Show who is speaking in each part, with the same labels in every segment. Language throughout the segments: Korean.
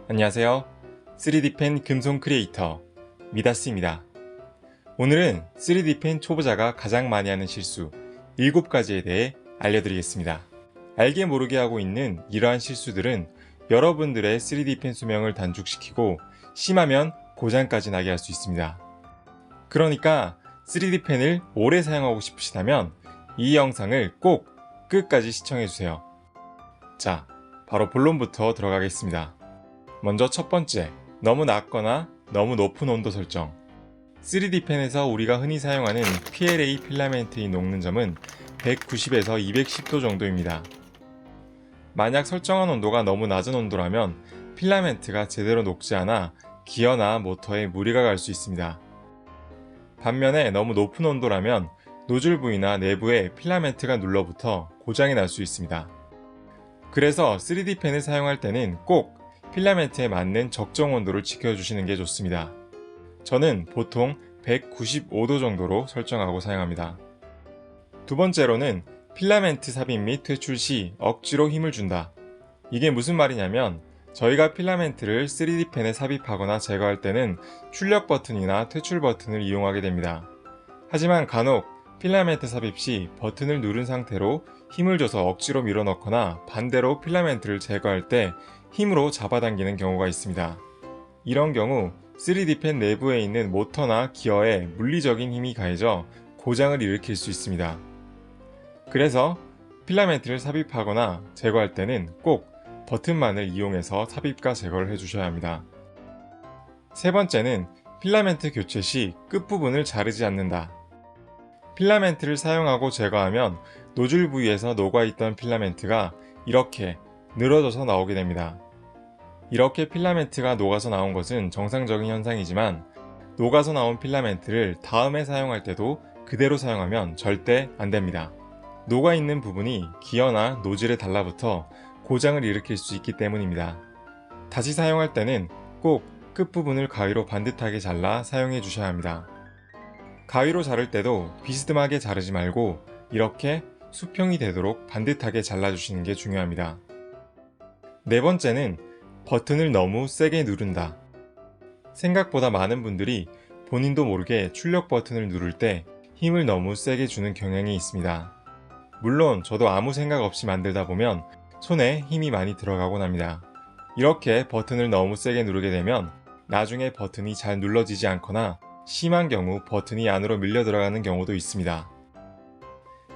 Speaker 1: 안녕하세요. 3D펜 금손 크리에이터 미다스입니다. 오늘은 3D펜 초보자가 가장 많이 하는 실수 7가지에 대해 알려드리겠습니다. 알게 모르게 하고 있는 이러한 실수들은 여러분들의 3D펜 수명을 단축시키고 심하면 고장까지 나게 할 수 있습니다. 그러니까 3D펜을 오래 사용하고 싶으시다면 이 영상을 꼭 끝까지 시청해주세요. 자, 바로 본론부터 들어가겠습니다. 먼저 첫 번째, 너무 낮거나 너무 높은 온도 설정. 3D펜에서 우리가 흔히 사용하는 PLA 필라멘트의 녹는 점은 190에서 210도 정도입니다. 만약 설정한 온도가 너무 낮은 온도라면 필라멘트가 제대로 녹지 않아 기어나 모터에 무리가 갈 수 있습니다. 반면에 너무 높은 온도라면 노즐 부위나 내부에 필라멘트가 눌러붙어 고장이 날 수 있습니다. 그래서 3D펜을 사용할 때는 꼭 필라멘트에 맞는 적정 온도를 지켜주시는 게 좋습니다. 저는 보통 195도 정도로 설정하고 사용합니다. 두 번째로는 필라멘트 삽입 및 퇴출 시 억지로 힘을 준다. 이게 무슨 말이냐면 저희가 필라멘트를 3D펜에 삽입하거나 제거할 때는 출력 버튼이나 퇴출 버튼을 이용하게 됩니다. 하지만 간혹 필라멘트 삽입 시 버튼을 누른 상태로 힘을 줘서 억지로 밀어넣거나 반대로 필라멘트를 제거할 때 힘으로 잡아당기는 경우가 있습니다. 이런 경우 3D펜 내부에 있는 모터나 기어에 물리적인 힘이 가해져 고장을 일으킬 수 있습니다. 그래서 필라멘트를 삽입하거나 제거할 때는 꼭 버튼만을 이용해서 삽입과 제거를 해주셔야 합니다. 세 번째는 필라멘트 교체 시 끝부분을 자르지 않는다. 필라멘트를 사용하고 제거하면 노즐 부위에서 녹아있던 필라멘트가 이렇게 늘어져서 나오게 됩니다. 이렇게 필라멘트가 녹아서 나온 것은 정상적인 현상이지만 녹아서 나온 필라멘트를 다음에 사용할 때도 그대로 사용하면 절대 안됩니다. 녹아있는 부분이 기어나 노즐에 달라붙어 고장을 일으킬 수 있기 때문입니다. 다시 사용할 때는 꼭 끝부분을 가위로 반듯하게 잘라 사용해 주셔야 합니다. 가위로 자를 때도 비스듬하게 자르지 말고 이렇게 수평이 되도록 반듯하게 잘라주시는 게 중요합니다. 네 번째는 버튼을 너무 세게 누른다. 생각보다 많은 분들이 본인도 모르게 출력 버튼을 누를 때 힘을 너무 세게 주는 경향이 있습니다. 물론 저도 아무 생각 없이 만들다 보면 손에 힘이 많이 들어가곤 합니다. 이렇게 버튼을 너무 세게 누르게 되면 나중에 버튼이 잘 눌러지지 않거나 심한 경우 버튼이 안으로 밀려 들어가는 경우도 있습니다.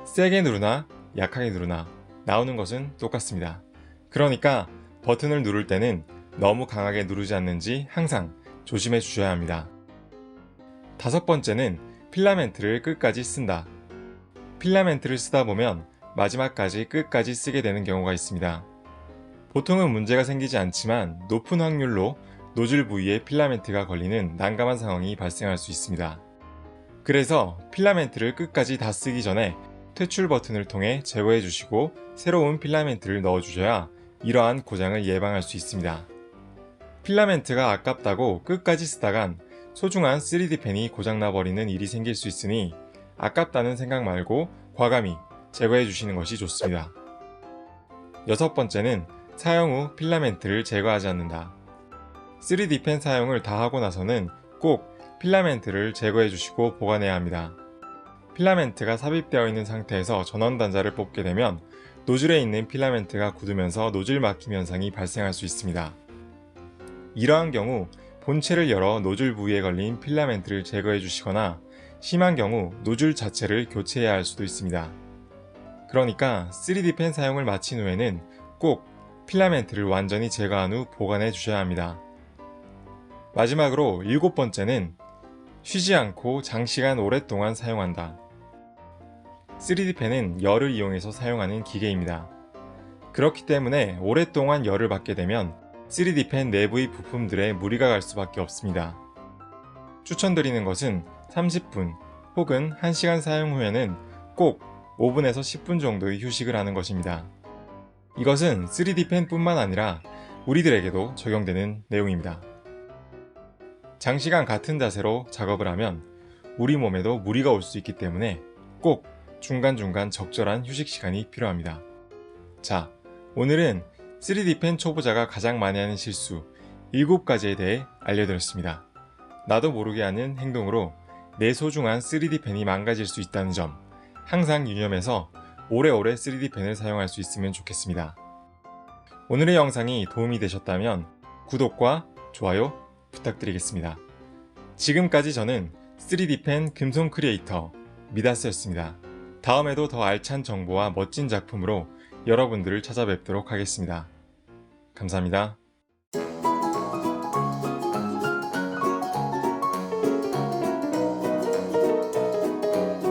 Speaker 1: 세게 누르나 약하게 누르나 나오는 것은 똑같습니다. 그러니까 버튼을 누를 때는 너무 강하게 누르지 않는지 항상 조심해 주셔야 합니다. 다섯 번째는 필라멘트를 끝까지 쓴다. 필라멘트를 쓰다 보면 마지막까지 끝까지 쓰게 되는 경우가 있습니다. 보통은 문제가 생기지 않지만 높은 확률로 노즐 부위에 필라멘트가 걸리는 난감한 상황이 발생할 수 있습니다. 그래서 필라멘트를 끝까지 다 쓰기 전에 퇴출 버튼을 통해 제거해 주시고 새로운 필라멘트를 넣어 주셔야 이러한 고장을 예방할 수 있습니다. 필라멘트가 아깝다고 끝까지 쓰다간 소중한 3D펜이 고장나 버리는 일이 생길 수 있으니 아깝다는 생각 말고 과감히 제거해 주시는 것이 좋습니다. 여섯 번째는 사용 후 필라멘트를 제거하지 않는다. 3D펜 사용을 다 하고 나서는 꼭 필라멘트를 제거해 주시고 보관해야 합니다. 필라멘트가 삽입되어 있는 상태에서 전원 단자를 뽑게 되면 노즐에 있는 필라멘트가 굳으면서 노즐 막힘 현상이 발생할 수 있습니다. 이러한 경우 본체를 열어 노즐 부위에 걸린 필라멘트를 제거해 주시거나 심한 경우 노즐 자체를 교체해야 할 수도 있습니다. 그러니까 3D펜 사용을 마친 후에는 꼭 필라멘트를 완전히 제거한 후 보관해 주셔야 합니다. 마지막으로 일곱 번째는 쉬지 않고 장시간 오랫동안 사용한다. 3D펜은 열을 이용해서 사용하는 기계입니다. 그렇기 때문에 오랫동안 열을 받게 되면 3D펜 내부의 부품들에 무리가 갈 수밖에 없습니다. 추천드리는 것은 30분 혹은 1시간 사용 후에는 꼭 5분에서 10분 정도의 휴식을 하는 것입니다. 이것은 3D펜 뿐만 아니라 우리들에게도 적용되는 내용입니다. 장시간 같은 자세로 작업을 하면 우리 몸에도 무리가 올 수 있기 때문에 꼭 중간중간 적절한 휴식 시간이 필요합니다. 자, 오늘은 3D펜 초보자가 가장 많이 하는 실수 7가지에 대해 알려드렸습니다. 나도 모르게 하는 행동으로 내 소중한 3D 펜이 망가질 수 있다는 점 항상 유념해서 오래오래 3D 펜을 사용할 수 있으면 좋겠습니다. 오늘의 영상이 도움이 되셨다면 구독과 좋아요 부탁드리겠습니다. 지금까지 저는 3D 펜 금손 크리에이터 미다스였습니다. 다음에도 더 알찬 정보와 멋진 작품으로 여러분들을 찾아뵙도록 하겠습니다. 감사합니다.